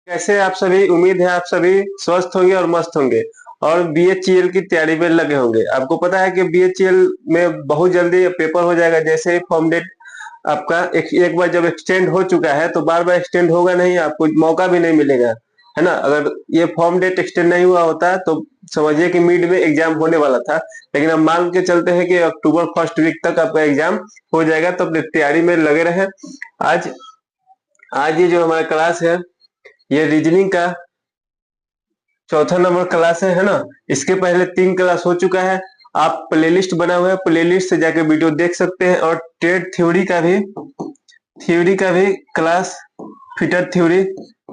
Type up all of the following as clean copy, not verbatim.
कैसे आप सभी, उम्मीद है आप सभी स्वस्थ होंगे और मस्त होंगे और बीएचईएल की तैयारी में लगे होंगे। आपको पता है कि बीएचईएल में बहुत जल्दी पेपर हो जाएगा। जैसे ही फॉर्म डेट आपका एक बार जब एक्सटेंड हो चुका है तो बार बार एक्सटेंड होगा नहीं, आपको मौका भी नहीं मिलेगा, है ना। अगर ये फॉर्म डेट एक्सटेंड नहीं हुआ होता तो समझिए कि मिड में एग्जाम होने वाला था, लेकिन अब मान के चलते हैं कि अक्टूबर फर्स्ट वीक तक आपका एग्जाम हो जाएगा। तो अपनी तैयारी में लगे रहे। आज आज ये जो हमारा क्लास है, ये रीजनिंग का चौथा नंबर क्लास है ना। इसके पहले 3 क्लास हो चुका है। आप प्लेलिस्ट बना हुआ है, प्लेलिस्ट से जाके वीडियो देख सकते हैं। और ट्रेड थ्योरी का भी class, fitter theory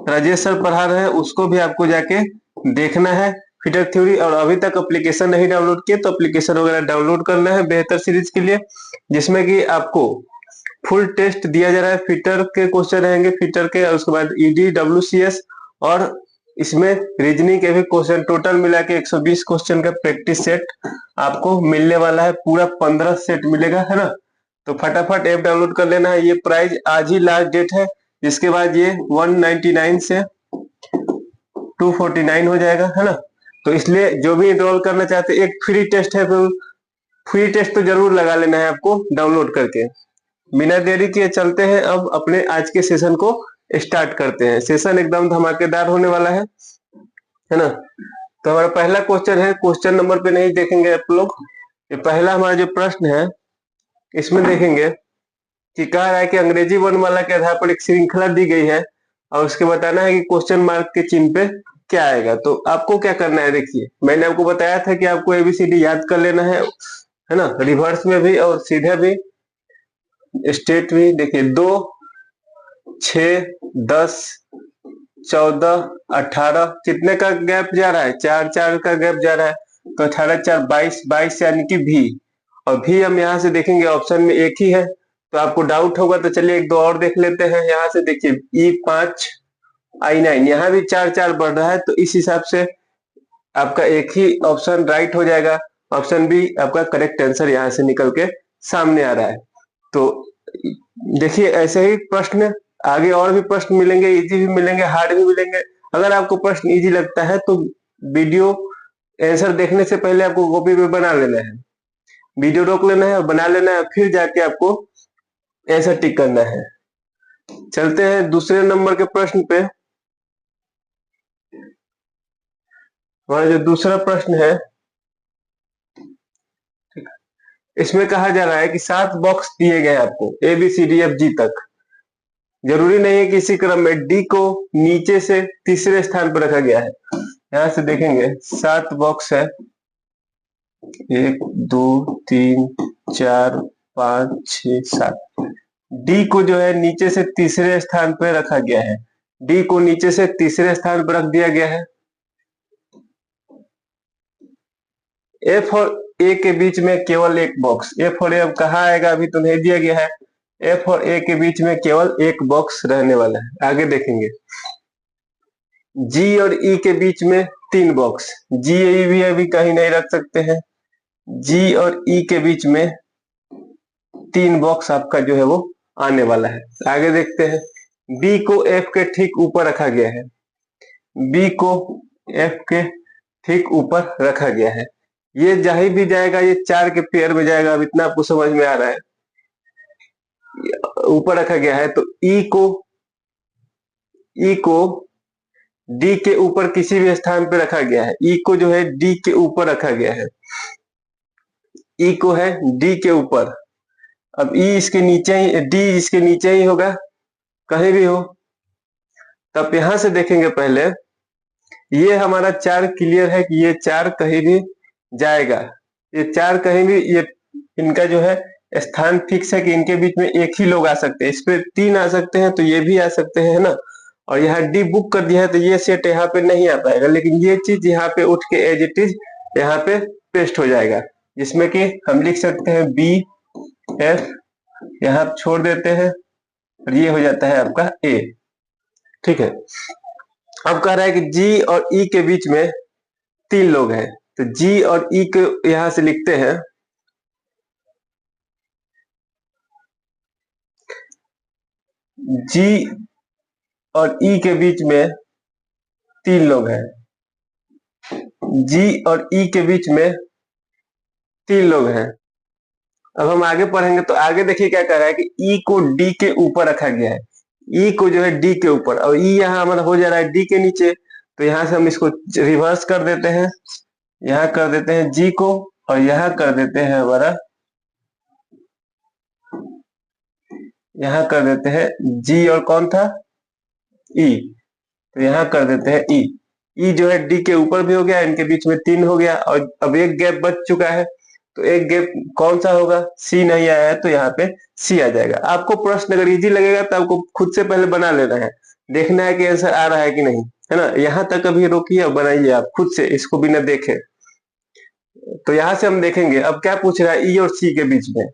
Rajesh sir पढ़ा रहे हैं, उसको भी आपको जाके देखना है, फिटर थ्योरी। और अभी तक एप्लीकेशन नहीं डाउनलोड किए तो एप्लीकेशन वगैरह डाउनलोड करना है बेहतर सीरीज के लिए, जिसमें कि आपको फुल टेस्ट दिया जा रहा है। फिटर के क्वेश्चन रहेंगे, फिटर के, और उसके बाद ईडी, डब्ल्यूसीएस, और इसमें रीजनिंग के भी क्वेश्चन, टोटल मिला के 120 क्वेश्चन का प्रैक्टिस सेट आपको मिलने वाला है। पूरा 15 सेट मिलेगा, है ना। तो फटाफट ऐप डाउनलोड कर लेना है। ये प्राइस आज ही लास्ट डेट है, इसके बाद ये 199 से 249 हो जाएगा, है ना। तो इसलिए जो भी इनरोल करना चाहते हैं, एक फ्री टेस्ट है, तो फ्री टेस्ट तो जरूर लगा लेना है आपको डाउनलोड करके। बिना देरी किए चलते हैं, अब अपने आज के सेशन को स्टार्ट करते हैं। सेशन एकदम धमाकेदार होने वाला है ना। तो हमारा पहला क्वेश्चन है, क्वेश्चन नंबर पे नहीं देखेंगे आप लोग। ये पहला हमारा जो प्रश्न है, इसमें देखेंगे कि कह रहा है कि अंग्रेजी वर्णमाला के आधार पर एक श्रृंखला दी गई है और उसके बताना है कि क्वेश्चन मार्क के चिन्ह पे क्या आएगा। तो आपको क्या करना है, देखिए मैंने आपको बताया था कि आपको एबीसीडी याद कर लेना है ना, रिवर्स में भी और सीधे भी, स्टेट भी। देखिए 2, 6, 10, 14, 18, कितने का गैप जा रहा है, 4 4 का गैप जा रहा है। तो 18 4 22, 22 यानी कि भी। और भी हम यहाँ से देखेंगे ऑप्शन में एक ही है, तो आपको डाउट होगा। तो चलिए एक दो और देख लेते हैं। यहाँ से देखिए E5 I9, यहाँ भी 4 4 बढ़ रहा है, तो इस हिसाब से आपका एक ही ऑप्शन राइट हो जाएगा। ऑप्शन बी आपका करेक्ट आंसर यहाँ से निकल के सामने आ रहा है। तो देखिए ऐसे ही प्रश्न आगे और भी प्रश्न मिलेंगे, इजी भी मिलेंगे, हार्ड भी मिलेंगे। अगर आपको प्रश्न इजी लगता है तो वीडियो आंसर देखने से पहले आपको कॉपी पे बना लेना है, वीडियो रोक लेना है और बना लेना है, फिर जाके आपको आंसर टिक करना है। चलते हैं दूसरे नंबर के प्रश्न पे। हमारा जो दूसरा प्रश्न है, इसमें कहा जा रहा है कि 7 बॉक्स दिए गए आपको ABCDFG तक। जरूरी नहीं है कि इसी क्रम में डी को नीचे से तीसरे स्थान पर रखा गया है। यहाँ से देखेंगे 7 बॉक्स है, 1 2 3 4 5 6 7। डी को जो है नीचे से तीसरे स्थान पर रखा गया है, डी को नीचे से तीसरे स्थान पर रख दिया गया है। एफ और ए के बीच में केवल एक बॉक्स, एफ और ए अब कहाँ आएगा अभी तो नहीं दिया गया है। एफ और ए के बीच में केवल एक बॉक्स रहने वाला है। आगे देखेंगे जी और ई के बीच में 3 बॉक्स, जी ई भी अभी कहीं नहीं रख सकते हैं। जी और ई के बीच में 3 बॉक्स आपका जो है वो आने वाला है। आगे देखते हैं, बी को एफ के ठीक ऊपर रखा गया है, बी को एफ के ठीक ऊपर रखा गया है। ये जहीं भी जाएगा ये 4 के पेयर में जाएगा, अब इतना आपको समझ में आ रहा है। ऊपर रखा गया है तो ई को डी के ऊपर किसी भी स्थान पे रखा गया है। ई को जो है डी के ऊपर रखा गया है, ई को है डी के ऊपर। अब ई इसके नीचे ही, डी इसके नीचे ही होगा, कहीं भी हो। तब यहां से देखेंगे पहले, ये हमारा 4 क्लियर है कि ये 4 कहीं भी जाएगा, ये 4 कहीं भी, ये इनका जो है स्थान फिक्स है कि इनके बीच में एक ही लोग आ सकते हैं। इस पे 3 आ सकते हैं तो ये भी आ सकते हैं, है ना। और यहाँ डी बुक कर दिया है तो ये सेट यहाँ पे नहीं आ पाएगा, लेकिन ये चीज यहाँ पे उठ के एज इट इज यहाँ पे पेस्ट हो जाएगा, जिसमें कि हम लिख सकते हैं बी एफ, यहाँ छोड़ देते हैं और ये हो जाता है आपका ए। ठीक है, अब कह रहा है कि जी और ई के बीच में 3 लोग हैं, तो जी और ई को यहां से लिखते हैं। जी और ई के बीच में 3 लोग हैं, जी और ई के बीच में 3 लोग हैं। अब हम आगे पढ़ेंगे तो आगे देखिए क्या कह रहा है कि ई को डी के ऊपर रखा गया है, ई को जो है डी के ऊपर, और ई यहाँ हमारा हो जा रहा है डी के नीचे। तो यहाँ से हम इसको रिवर्स कर देते हैं, यहाँ कर देते हैं जी को, और यहाँ कर देते हैं हमारा, यहाँ कर देते हैं जी, और कौन था, ई। तो यहाँ कर देते हैं ई, ई जो है डी के ऊपर भी हो गया, इनके बीच में 3 हो गया, और अब एक गैप बच चुका है। तो एक गैप कौन सा होगा, सी नहीं आया है तो यहाँ पे सी आ जाएगा। आपको प्रश्न अगर इजी लगेगा तो आपको खुद से पहले बना लेना है, देखना है कि आंसर आ रहा है कि नहीं, है ना। यहाँ तक अभी रोकिए और बनाइए आप खुद से, इसको बिना देखे। तो यहाँ से हम देखेंगे अब क्या पूछ रहा है, ई और सी के बीच में,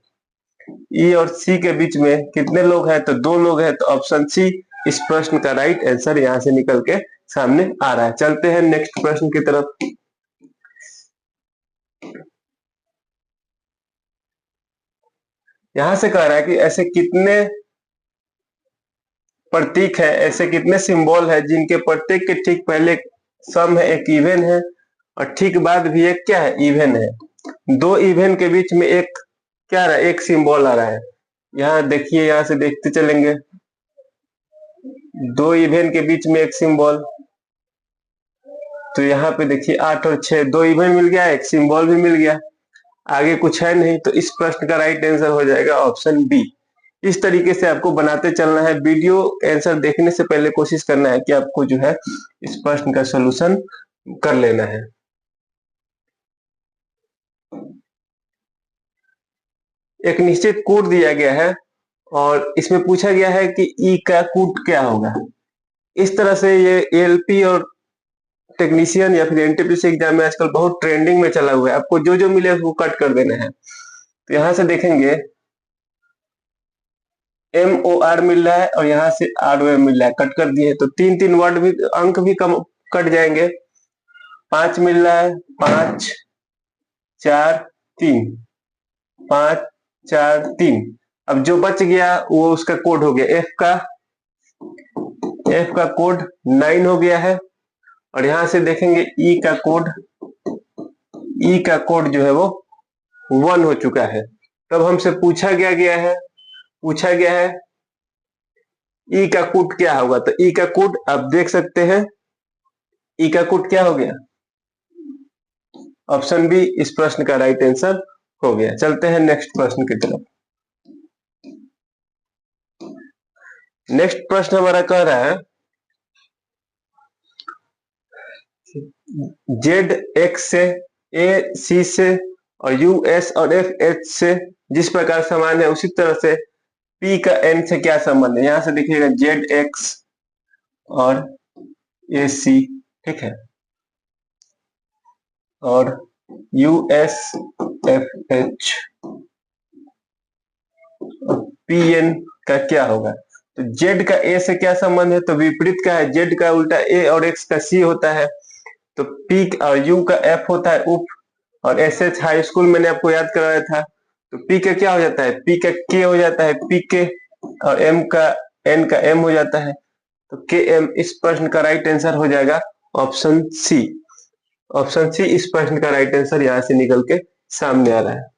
ई और सी के बीच में कितने लोग हैं, तो 2 लोग हैं। तो ऑप्शन सी इस प्रश्न का राइट आंसर यहाँ से निकल के सामने आ रहा है। चलते हैं नेक्स्ट प्रश्न की तरफ। यहां से कह रहा है कि ऐसे कितने प्रतीक है, ऐसे कितने सिंबल है जिनके प्रत्येक के ठीक पहले सम है, एक इवन है, और ठीक बाद भी एक क्या है, इवन है। 2 इवन के बीच में एक क्या आ रहा है, एक सिंबल आ रहा है। यहाँ देखिए, यहाँ से देखते चलेंगे, 2 इवन के बीच में एक सिंबल। तो यहाँ पे देखिए 8 और 6, 2 इवन मिल गया, एक सिंबल भी मिल गया, आगे कुछ है नहीं। तो इस प्रश्न का राइट आंसर हो जाएगा ऑप्शन बी। इस तरीके से आपको बनाते चलना है। वीडियो आंसर देखने से पहले कोशिश करना है कि आपको जो है इस प्रश्न का सॉल्यूशन कर लेना है। एक निश्चित कोड दिया गया है और इसमें पूछा गया है कि ई का कोड क्या होगा। इस तरह से ये एएलपी और टेक्नीशियन या फिर एनटीपीसी एग्जाम में आजकल बहुत ट्रेंडिंग में चला हुआ है। आपको जो जो मिले वो कट कर देना है। तो यहां से देखेंगे MOR मिल रहा है और यहाँ से ROM मिल रहा है, कट कर दिए तो 3-3 वर्ड भी, अंक भी कम कट जाएंगे। 5 मिल रहा है, 5 4 3, 5 4 3। अब जो बच गया वो उसका कोड हो गया, F का कोड 9 हो गया है। और यहाँ से देखेंगे E का कोड जो है वो 1 हो चुका है। तब हमसे पूछा गया है ई का कोड क्या होगा। तो ई का कोड आप देख सकते हैं, ई का कोड क्या हो गया, ऑप्शन बी इस प्रश्न का राइट आंसर हो गया। चलते हैं नेक्स्ट प्रश्न की तरफ। नेक्स्ट प्रश्न हमारा कह रहा है जेड एक्स से, ए सी से, और यू एस और एफ एच से जिस प्रकार समान है उसी तरह से पी का एन से क्या संबंध है। यहां से देखिएगा जेड एक्स और ए सी, ठीक है, और U S F H P N का क्या होगा। तो जेड का ए से क्या संबंध है, तो विपरीत का है, जेड का उल्टा ए और एक्स का सी होता है। तो पी और यू का एफ होता है उप, और एस एच हाई स्कूल मैंने आपको याद कराया था। तो पी का क्या हो जाता है, पी का के हो जाता है पी के, और एम का एन का एम हो जाता है। तो के एम इस प्रश्न का राइट आंसर हो जाएगा ऑप्शन सी। ऑप्शन सी इस प्रश्न का राइट आंसर यहां से निकल के सामने आ रहा है।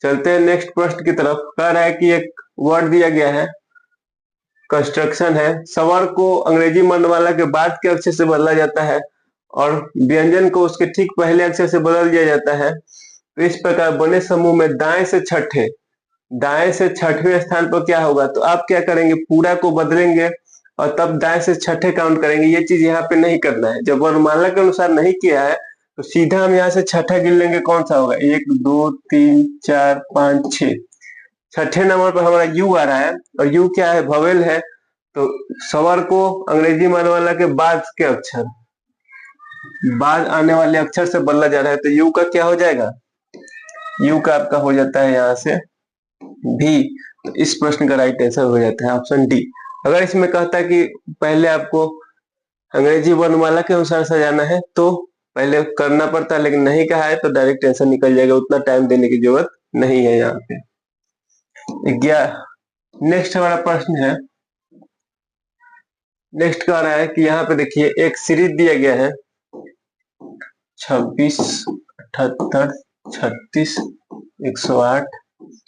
चलते हैं नेक्स्ट प्रश्न की तरफ। कह रहा है कि एक वर्ड दिया गया है, कंस्ट्रक्शन है, स्वर को अंग्रेजी वर्णमाला के बाद के अक्षर से बदला जाता है और व्यंजन को उसके ठीक पहले अक्षर से बदल दिया जाता है। तो इस प्रकार बने समूह में दाएं से छठवें स्थान पर क्या होगा। तो आप क्या करेंगे, पूरा को बदलेंगे और तब दाएं से छठे काउंट करेंगे। ये चीज यहाँ पे नहीं करना है, जब वर्णमाला के अनुसार नहीं किया है तो सीधा हम यहाँ से छठा गिन लेंगे, कौन सा होगा, 1 2 3 4 5 6। छठे नंबर पर हमारा यू आ रहा है, और यू क्या है, भवेल है। तो स्वर को अंग्रेजी वर्णमाला के बाद आने वाले अक्षर से बदला जा रहा है। तो यू का क्या हो जाएगा, यू का आपका हो जाता है यहाँ से भी। तो इस प्रश्न का राइट आंसर हो जाता है ऑप्शन डी। अगर इसमें कहता है कि पहले आपको अंग्रेजी वर्णमाला के अनुसार सजाना है तो पहले करना पड़ता है, लेकिन नहीं कहा है तो डायरेक्ट आंसर निकल जाएगा, उतना टाइम देने की जरूरत नहीं है यहाँ पे। नेक्स्ट हमारा प्रश्न है, नेक्स्ट कह रहा है कि यहाँ पे देखिए एक सीरीज दिया गया है 26, 78, 36, 108,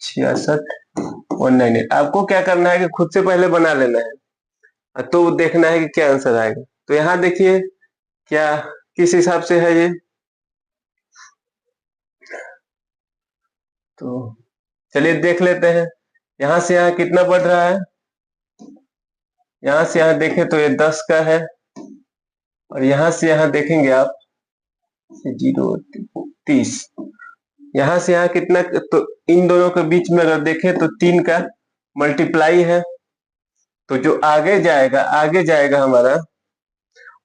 66, 198। आपको क्या करना है कि खुद से पहले बना लेना है, तो देखना है कि क्या आंसर आएगा। तो यहाँ देखिए क्या किस हिसाब से है ये, तो चलिए देख लेते हैं। यहाँ से यहाँ कितना बढ़ रहा है, यहाँ से यहाँ देखें तो ये 10 का है, और यहाँ से यहाँ देखेंगे आप 0, 30। यहाँ से यहाँ कितना, तो इन दोनों के बीच में अगर देखें तो 3 का मल्टीप्लाई है, तो जो आगे जाएगा हमारा,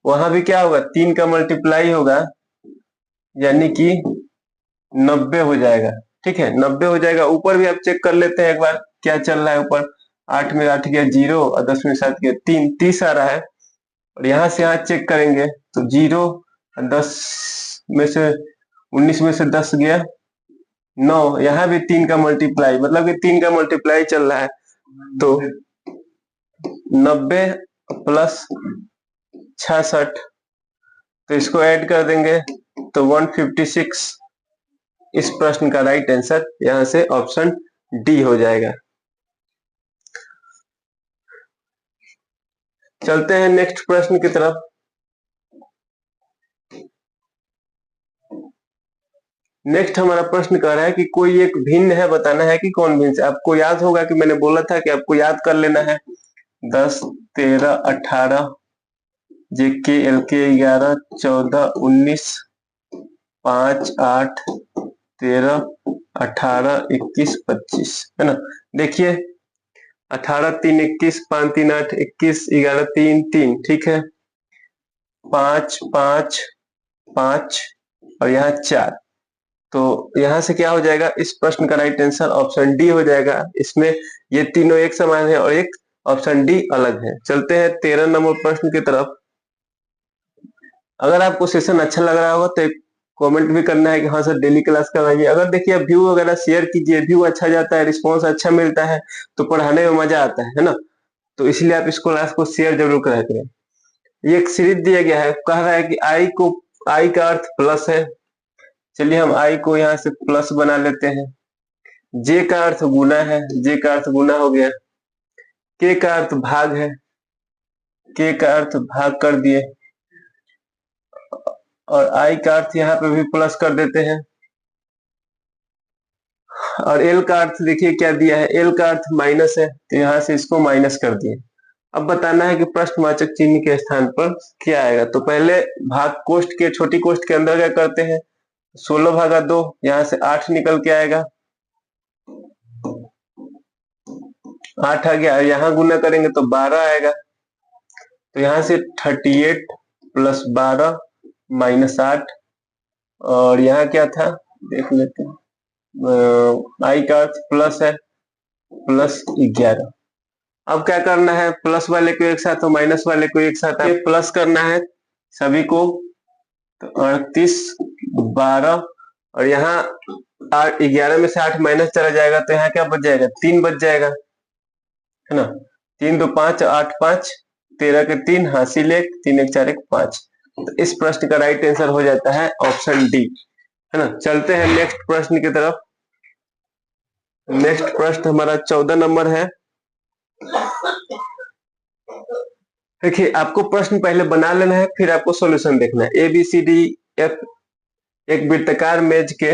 वहां भी क्या होगा, 3 का मल्टीप्लाई होगा, यानी कि 90 हो जाएगा। ठीक है, 90 हो जाएगा। ऊपर भी आप चेक कर लेते हैं एक बार क्या चल रहा है। ऊपर 8 में 8 गया 0, और 10 में 7 गया 3, 30 आ रहा है। और यहाँ से यहाँ चेक करेंगे तो 0, 10 में से 19 में से 10 गया 9, यहाँ भी 3 का मल्टीप्लाई, मतलब कि 3 का मल्टीप्लाई चल रहा है। तो 90 प्लस 66, तो इसको ऐड कर देंगे तो 156। इस प्रश्न का राइट आंसर यहां से ऑप्शन डी हो जाएगा। चलते हैं नेक्स्ट प्रश्न की तरफ। नेक्स्ट हमारा प्रश्न कह रहा है कि कोई एक भिन्न है, बताना है कि कौन भिन्न है। आपको याद होगा कि मैंने बोला था कि आपको याद कर लेना है 10, 13, 18, जेके, एलके 11, 14, 19, 5, 8, 13, 18, 21, 25, है ना। देखिए 18, 3, 21, 5, 3, 8, 21, 11, 3, 3, ठीक है। 5, 5, 5 और यहाँ 4, तो यहाँ से क्या हो जाएगा, इस प्रश्न का राइट आंसर ऑप्शन डी हो जाएगा। इसमें ये तीनों एक समान है और एक ऑप्शन डी अलग है। चलते हैं 13 नंबर प्रश्न की तरफ। अगर आपको सेशन अच्छा लग रहा होगा तो एक कमेंट भी करना है कि हाँ सर डेली क्लास कराइए। अगर देखिए व्यू वगैरह शेयर कीजिए, व्यू अच्छा जाता है, रिस्पांस अच्छा मिलता है, तो पढ़ाने में मजा आता है ना। तो इसलिए आप इस क्लास को शेयर जरूर करा करें। ये एक सीरीज दिया गया है, कह रहा है कि आई का अर्थ प्लस है। चलिए हम आई को यहाँ से प्लस बना लेते हैं। जे का अर्थ गुना है, जे का अर्थ गुना हो गया। के का अर्थ भाग है, के का अर्थ भाग कर दिए, और आई का अर्थ यहाँ पे भी प्लस कर देते हैं। और एल का अर्थ देखिए क्या दिया है, एल का अर्थ माइनस है, तो यहाँ से इसको माइनस कर दिए। अब बताना है कि प्रश्नवाचक चिन्ह के स्थान पर क्या आएगा। तो पहले भाग कोष्ठ के, छोटी कोष्ठ के अंदर क्या करते हैं, 16 भागा 2, यहाँ से 8 निकल के आएगा, 8 आ गया। यहाँ गुना करेंगे तो 12 आएगा। तो यहाँ से 38 प्लस 12 माइनस 8, और यहाँ क्या था देख लेते हैं। आई का अर्थ प्लस है, प्लस 11। अब क्या करना है, प्लस वाले को एक साथ और माइनस वाले को एक साथ प्लस करना है सभी को। तो 38, 12, और यहाँ 11 में से 8 माइनस चला जाएगा, तो यहाँ क्या बच जाएगा, 3 बच जाएगा, है ना। 3 2 5, 8 5, 13 के 3, हासिल 1, 3 1 4 1 5। तो इस प्रश्न का राइट आंसर हो जाता है ऑप्शन डी, है ना। चलते हैं नेक्स्ट प्रश्न की तरफ। नेक्स्ट प्रश्न हमारा 14 नंबर है। देखिए आपको प्रश्न पहले बना लेना है, फिर आपको सॉल्यूशन देखना है। A B C D F एक वृत्ताकार मेज के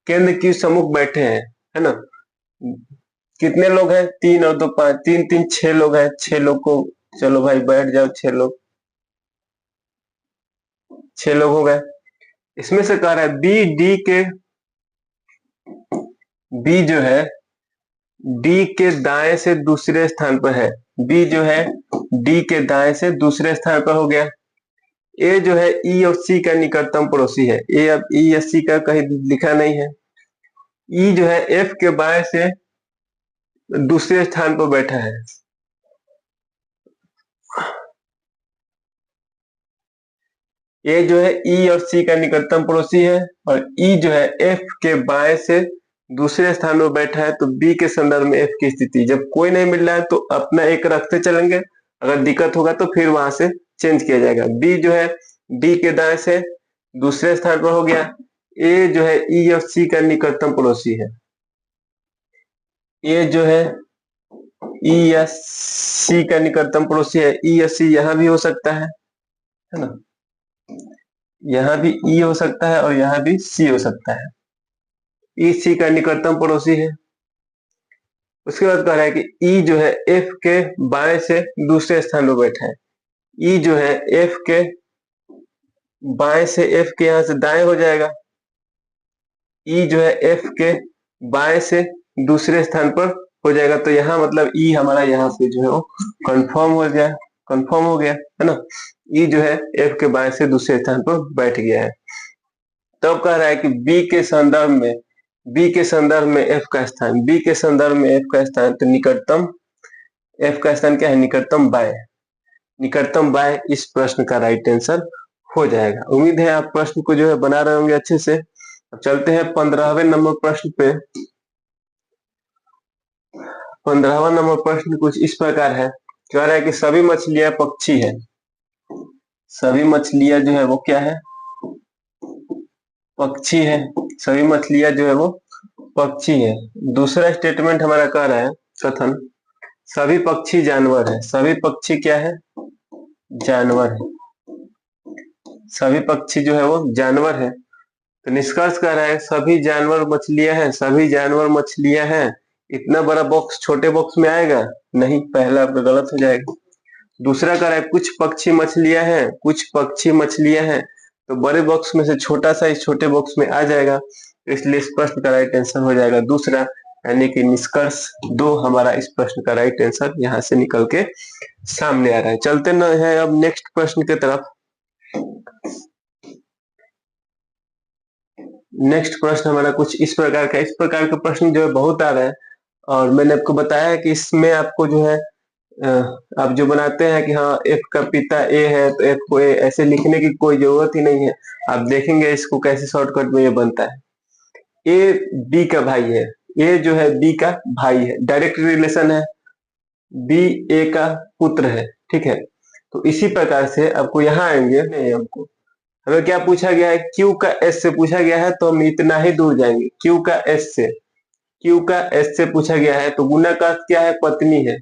केंद्र की सम्मुख बैठे हैं, है ना। कितने लोग हैं, 3 और 2 5, 3 3 6 लोग हैं। 6 लोग को, चलो भाई बैठ जाओ, 6 लोग, 6 लोग हो गए। इसमें से कह रहा है बी जो है डी के दाएं से दूसरे स्थान पर है। बी जो है डी के दाएं से दूसरे स्थान पर हो गया। ए जो है ई और सी का निकटतम पड़ोसी है। ए अब ई या सी का कहीं लिखा नहीं है। ई जो है एफ के बाएं से दूसरे स्थान पर बैठा है। ए जो है ई और सी का निकटतम पड़ोसी है, और ई जो है एफ के बाएं से दूसरे स्थान पर बैठा है। तो बी के संदर्भ में एफ की स्थिति, जब कोई नहीं मिल रहा है तो अपना एक रखते चलेंगे, अगर दिक्कत होगा तो फिर वहां से चेंज किया जाएगा। बी जो है डी के दाएं से दूसरे स्थान पर हो गया। ए जो है ई और सी का निकटतम पड़ोसी है। ए जो है ई या सी का निकटतम पड़ोसी है। ई या सी यहाँ भी हो सकता है ना, यहाँ भी ई हो सकता है और यहाँ भी सी हो सकता है। ई सी का निकटतम पड़ोसी है। उसके बाद कह रहा है कि ई जो है एफ के बाएं से दूसरे स्थान पर बैठा है। ई जो है एफ के बाएं से एफ के यहां से दाएं हो जाएगा। ई जो है एफ के बाएं से दूसरे स्थान पर हो जाएगा। तो यहाँ मतलब ई हमारा यहाँ पे जो है वो कंफर्म हो गया, कंफर्म हो गया है ना। ई जो है एफ के बाएं से दूसरे स्थान पर बैठ गया है। तब कह रहा है कि बी के संदर्भ में एफ का स्थान, बी के संदर्भ में एफ का स्थान, तो निकटतम एफ का स्थान क्या है, निकटतम बाय। निकटतम बाय इस प्रश्न का राइट आंसर हो जाएगा। उम्मीद है आप प्रश्न को जो है बना रहे होंगे अच्छे से। अब चलते हैं 15वें नंबर प्रश्न पे। 15वां नंबर प्रश्न कुछ इस प्रकार है, कह रहा है कि सभी मछलियां पक्षी है। सभी मछलियां जो है वो क्या है, पक्षी है। सभी मछलियां जो है वो पक्षी है। दूसरा स्टेटमेंट हमारा कह रहा है, कथन सभी पक्षी जानवर है। सभी पक्षी क्या है, जानवर है। सभी पक्षी जो है वो जानवर है। तो निष्कर्ष कह रहा है सभी जानवर मछलियां हैं, सभी जानवर मछलियां हैं। इतना बड़ा बॉक्स छोटे बॉक्स में आएगा नहीं, पहला गलत हो जाएगा। दूसरा कह रहा है कुछ पक्षी मछलियां हैं, कुछ पक्षी मछलियां हैं, तो बड़े बॉक्स में से छोटा सा इस छोटे बॉक्स में आ जाएगा। इसलिए इस प्रश्न का राइट आंसर हो जाएगा दूसरा, यानी कि निष्कर्ष 2 हमारा इस प्रश्न का राइट आंसर यहाँ से निकल के सामने आ रहा है। चलते न है अब नेक्स्ट प्रश्न की तरफ। नेक्स्ट प्रश्न हमारा कुछ इस प्रकार का, इस प्रकार के प्रश्न जो है बहुत आ रहे हैं। और मैंने आपको बताया कि इसमें आपको जो है आप जो बनाते हैं कि हाँ एफ का पिता ए है तो एफ को ए, ऐसे लिखने की कोई जरूरत ही नहीं है। आप देखेंगे इसको कैसे शॉर्टकट में ये बनता है। ए बी का भाई है, ए जो है बी का भाई है, डायरेक्ट रिलेशन है। बी ए का पुत्र है, ठीक है। तो इसी प्रकार से आपको यहाँ आएंगे, नहीं हमको हमें क्या पूछा गया है, क्यू का एस से पूछा गया है, तो हम इतना ही दूर जाएंगे। क्यू का एस से, क्यू का एस से पूछा गया है, तो गुना का अर्थ क्या है, पत्नी है।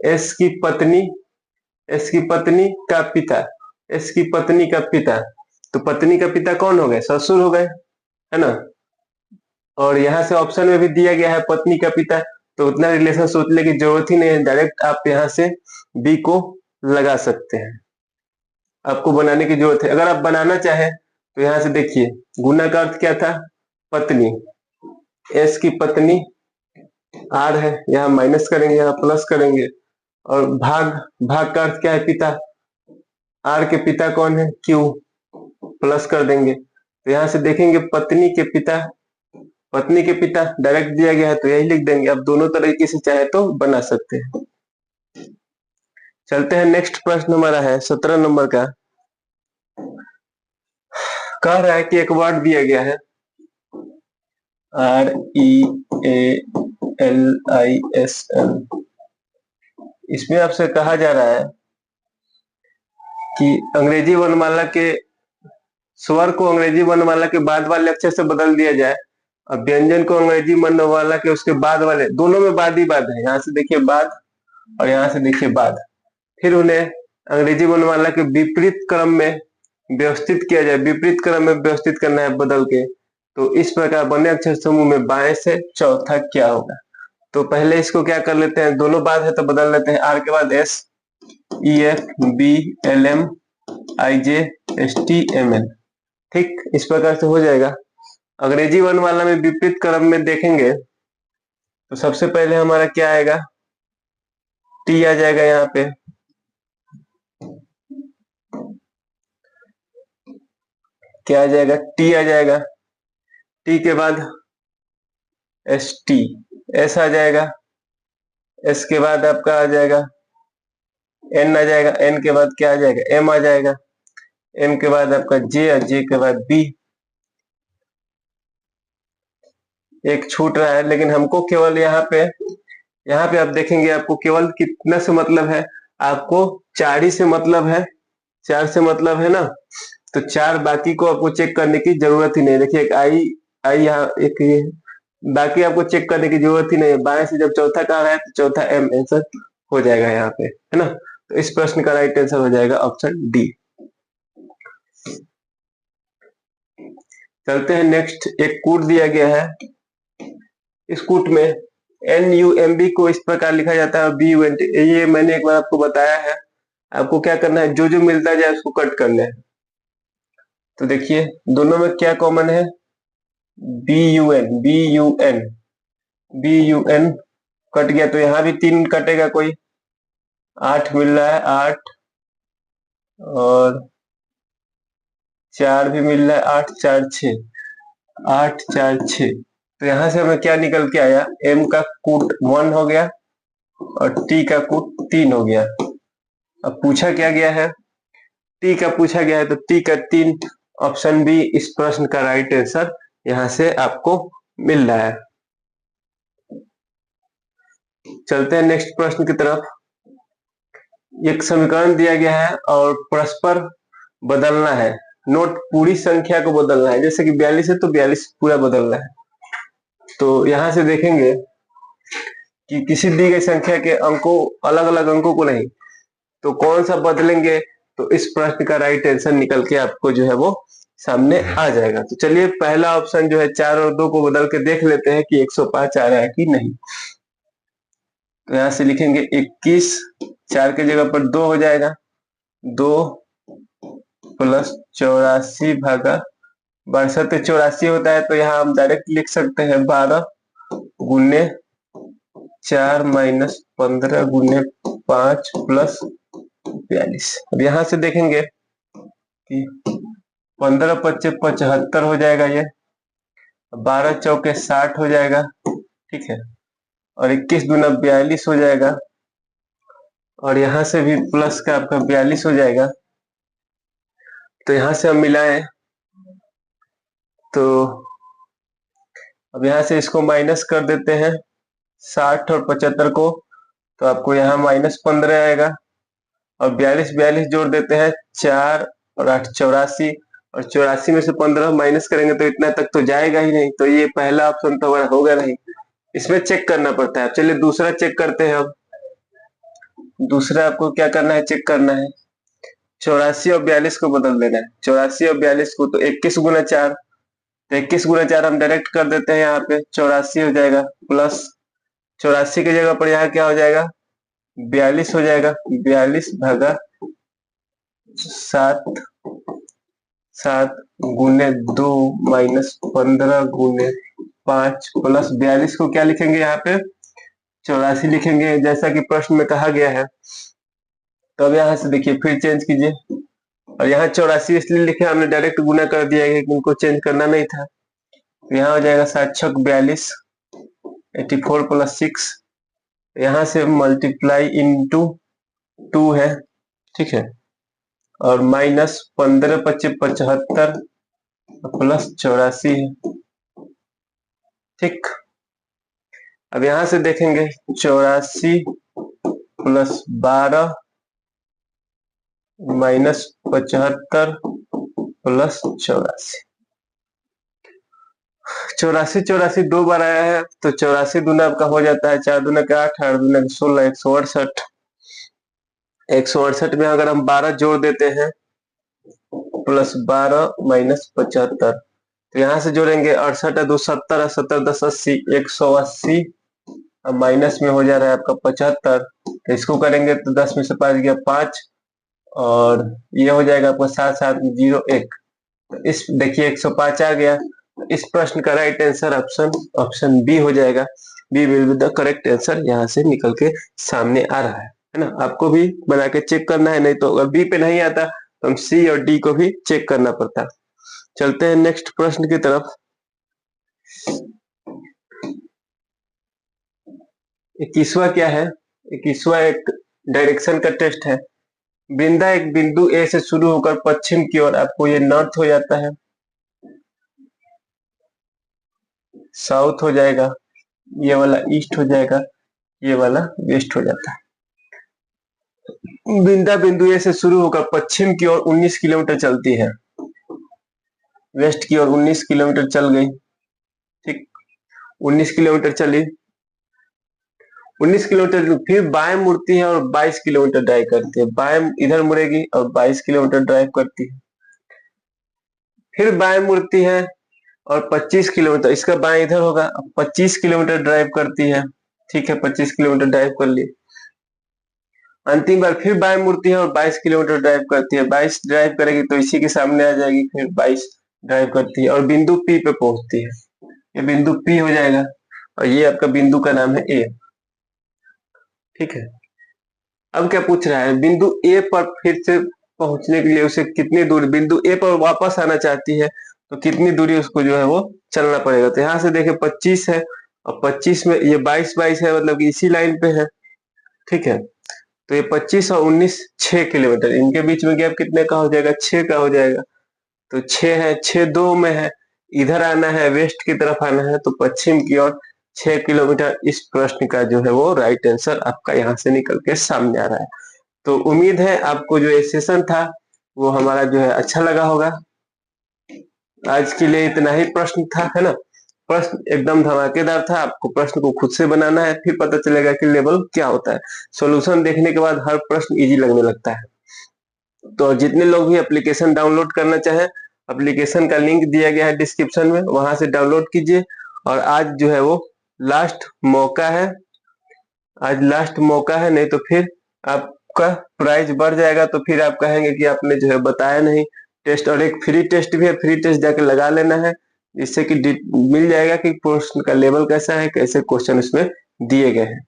एस की पत्नी, एस की पत्नी का पिता, एस की पत्नी का पिता, तो पत्नी का पिता कौन हो गए, ससुर हो गए, है ना। और यहाँ से ऑप्शन में भी दिया गया है पत्नी का पिता, तो उतना रिलेशन सोचने की जरूरत ही नहीं है, डायरेक्ट आप यहाँ से बी को लगा सकते हैं। आपको बनाने की जरूरत है। अगर आप बनाना चाहे तो यहाँ से देखिए गुना का अर्थ क्या था, पत्नी, एस की पत्नी आर है, यहाँ माइनस करेंगे, यहाँ प्लस करेंगे। और भाग, भाग का अर्थ क्या है, पिता, आर के पिता कौन है, क्यू, प्लस कर देंगे। तो यहाँ से देखेंगे पत्नी के पिता, पत्नी के पिता डायरेक्ट दिया गया है तो यही लिख देंगे। अब दोनों तरीके से चाहे तो बना सकते हैं। चलते हैं नेक्स्ट प्रश्न हमारा है 17 नंबर का। कह रहा है कि एक वर्ड दिया गया है REALISL, इसमें आपसे कहा जा रहा है कि अंग्रेजी वर्णमाला के स्वर को अंग्रेजी वर्णमाला के बाद वाले अक्षर से बदल दिया जाए, और व्यंजन को अंग्रेजी वर्णमाला के उसके बाद वाले, दोनों में बाद ही बाद है, यहाँ से देखिए बाद और यहाँ से देखिए बाद, फिर उन्हें अंग्रेजी वर्णमाला के विपरीत क्रम में व्यवस्थित किया जाए, विपरीत क्रम में व्यवस्थित करना है बदल के। तो इस प्रकार बने अक्षर समूह में बाएं से चौथा क्या होगा। तो पहले इसको क्या कर लेते हैं, दोनों बाद है तो बदल लेते हैं। आर के बाद S, E F B L M I J S T M N, ठीक, इस प्रकार से हो जाएगा। अंग्रेजी वर्णमाला में विपरीत क्रम में देखेंगे तो सबसे पहले हमारा क्या आएगा, टी आ जाएगा, यहाँ पे क्या आ जाएगा, टी आ जाएगा। टी के बाद एस टी, एस आ जाएगा। एस के बाद आपका आ जाएगा एन आ जाएगा। एन के बाद क्या आ जाएगा, एम आ जाएगा। एम के बाद आपका जे, और जे के बाद बी। एक छूट रहा है लेकिन हमको केवल यहाँ पे आप देखेंगे आपको केवल कितना से मतलब है, आपको 4 ही से मतलब है, 4 से मतलब है ना, तो 4 बाकी को आपको चेक करने की जरूरत ही नहीं। देखिए एक आई, आई यहाँ एक ये, बाकी आपको चेक करने की जरूरत ही नहीं है। बाएं से जब चौथा का आ रहा है तो चौथा एम आंसर हो जाएगा यहाँ पे, है ना। तो इस प्रश्न का राइट आंसर हो जाएगा ऑप्शन डी। चलते हैं नेक्स्ट। एक कूट दिया गया है, इस कूट में NUMB को इस प्रकार लिखा जाता है, BUNT। ये मैंने एक बार आपको बताया है। आपको क्या करना है, जो जो मिलता जाए उसको कट करना है। तो देखिए दोनों में क्या कॉमन है, BUN कट गया, तो यहाँ भी 3 कटेगा कोई, 8 मिल रहा है, 8 और 4 भी मिल रहा है, 8 4 6, 8 4 6। तो यहाँ से हमें क्या निकल के आया, M का कूट 1 हो गया और T का कूट 3 हो गया। अब पूछा क्या गया है, T का पूछा गया है, तो T का 3, ऑप्शन बी इस प्रश्न का राइट आंसर यहाँ से आपको मिल रहा है। चलते हैं नेक्स्ट प्रश्न की तरफ। एक समीकरण दिया गया है और परस्पर बदलना है, नोट पूरी संख्या को बदलना है। जैसे कि 42 है तो 42 पूरा बदलना है। तो यहां से देखेंगे कि किसी दी गई संख्या के अंकों, अलग अलग अंकों को नहीं, तो कौन सा बदलेंगे, तो इस प्रश्न का राइट आंसर निकल के आपको जो है वो सामने आ जाएगा। तो चलिए पहला ऑप्शन जो है 4 और 2 को बदल के देख लेते हैं कि 105 आ रहा है कि नहीं। तो यहां से लिखेंगे 21, 4 के जगह पर 2 हो जाएगा, 2 प्लस 84 भागा 62, 84 होता है, तो यहाँ हम डायरेक्ट लिख सकते हैं 12 गुने 4 माइनस 15 गुने 5 प्लस 42। अब यहाँ से देखेंगे कि 15 पच्चे 75 हो जाएगा, ये 12 चौके 60 हो जाएगा, ठीक है, और 21 दूना 42 हो जाएगा, और यहाँ से भी प्लस का आपका 42 हो जाएगा। तो यहाँ से हम मिलाएं तो अब यहाँ से इसको माइनस कर देते हैं, 60 और 75 को, तो आपको यहाँ -15 आएगा, और 42 42 जोड़ देते हैं, 4 और 8 84, और 84 में से 15 माइनस करेंगे तो इतना तक तो जाएगा ही नहीं। तो ये पहला ऑप्शन तो होगा नहीं, इसमें चेक करना पड़ता है। चलिए दूसरा चेक करते हैं। अब दूसरा आपको क्या करना है, चेक करना है, 84 और 42 को बदल देना है। 84 और 42 को, तो 21 गुना 4, तो 21 गुना 4 हम डायरेक्ट कर देते हैं, यहाँ पे 84 हो जाएगा, प्लस 84 की जगह पर यहाँ क्या हो जाएगा, 42 हो जाएगा, 42 भागा 7, 7 गुने 2 माइनस 15 गुने 5 प्लस 42 को क्या लिखेंगे, यहाँ पे 84 लिखेंगे, जैसा कि प्रश्न में कहा गया है। तो अब यहाँ से देखिए फिर चेंज कीजिए, और यहाँ 84 इसलिए लिखे हमने, डायरेक्ट गुना कर दिया है, इनको चेंज करना नहीं था। तो यहाँ हो जाएगा 7 छक 42, 84 प्लस 6, यहाँ से मल्टीप्लाई इंटू 2 है, ठीक है, और माइनस 15 पच्चे 75 प्लस 84 है, ठीक। अब यहाँ से देखेंगे 84 प्लस 12 माइनस 75 प्लस 84, 84 84 दो बार आया है, तो 84 दूना आपका हो जाता है 4 दूना का 8, 8 दूना 16, 168। 168 में अगर हम 12 जोड़ देते हैं, प्लस 12 माइनस 75, तो यहाँ से जोड़ेंगे 68 2 70, 70 10 80, 180, अब माइनस में हो जा रहा है आपका 75, तो इसको करेंगे तो 10 में से 5 गया 5, और ये हो जाएगा आपका 7 7 0 1। तो इस देखिए 105 आ गया। इस प्रश्न का राइट आंसर ऑप्शन बी हो जाएगा। B will be the correct answer, यहाँ से निकल के सामने आ रहा है ना। आपको भी बना के चेक करना है, नहीं तो अगर बी पे नहीं आता तो हम सी और डी को भी चेक करना पड़ता। चलते हैं नेक्स्ट प्रश्न की तरफ। 21वां क्या है, 21वां एक डायरेक्शन का टेस्ट है। बिंदा एक बिंदु ए से शुरू होकर पश्चिम की ओर, आपको ये नॉर्थ हो जाता है, साउथ हो जाएगा, ये वाला ईस्ट हो जाएगा, ये वाला वेस्ट हो जाता है। बिंदा बिंदु ए से शुरू होकर पश्चिम की ओर 19 किलोमीटर चलती है, वेस्ट की ओर 19 किलोमीटर चल गई। ठीक, 19 किलोमीटर चली, 19 किलोमीटर फिर बाएं मुड़ती है और 22 किलोमीटर ड्राइव करती है। बाएं इधर मुड़ेगी और 22 किलोमीटर ड्राइव करती है। फिर बाएं मुड़ती है और 25 किलोमीटर, इसका बाएं इधर होगा, 25 किलोमीटर ड्राइव करती है। ठीक है, 25 किलोमीटर ड्राइव कर ली। अंतिम बार फिर बाएं मुड़ती है और 22 किलोमीटर ड्राइव करती है। 22 ड्राइव करेगी तो इसी के सामने आ जाएगी, फिर 22 ड्राइव करती है और बिंदु पी पे पहुंचती है। ये बिंदु पी हो जाएगा और ये आपका बिंदु का नाम है ए। ठीक है, अब क्या पूछ रहा है, बिंदु ए पर फिर से पहुंचने के लिए उसे कितनी दूरी, बिंदु ए पर वापस आना चाहती है तो कितनी दूरी उसको जो है वो चलना पड़ेगा। तो यहाँ से देखें 25 है और 25 में ये 22 है, मतलब कि इसी लाइन पे है। ठीक है, तो ये 25 और 19 6 किलोमीटर, इनके बीच में गैप कितने का हो जाएगा, 6 का हो जाएगा। तो 6 है, 6 2 में है, इधर आना है, वेस्ट की तरफ आना है, तो पश्चिम की ओर 6 किलोमीटर। इस प्रश्न का जो है वो राइट आंसर आपका यहाँ से निकल के सामने आ रहा है। तो उम्मीद है आपको जो ये सेशन था वो हमारा जो है अच्छा लगा होगा। आज के लिए इतना ही प्रश्न था, है ना। प्रश्न एकदम धमाकेदार था, आपको प्रश्न को खुद से बनाना है, फिर पता चलेगा कि लेवल क्या होता है। सॉल्यूशन देखने के बाद हर प्रश्न इजी लगने लगता है। तो जितने लोग भी एप्लीकेशन डाउनलोड करना चाहें, एप्लीकेशन का लिंक दिया गया है डिस्क्रिप्शन में, वहां से डाउनलोड कीजिए। और आज जो है वो लास्ट मौका है, आज लास्ट मौका है, नहीं तो फिर आपका प्राइस बढ़ जाएगा, तो फिर आप कहेंगे कि आपने जो है बताया नहीं टेस्ट। और एक फ्री टेस्ट भी है, फ्री टेस्ट जाके लगा लेना है, जिससे कि मिल जाएगा कि प्रश्न का लेवल कैसा है, कैसे क्वेश्चन उसमें दिए गए हैं।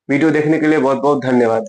वीडियो देखने के लिए बहुत बहुत धन्यवाद।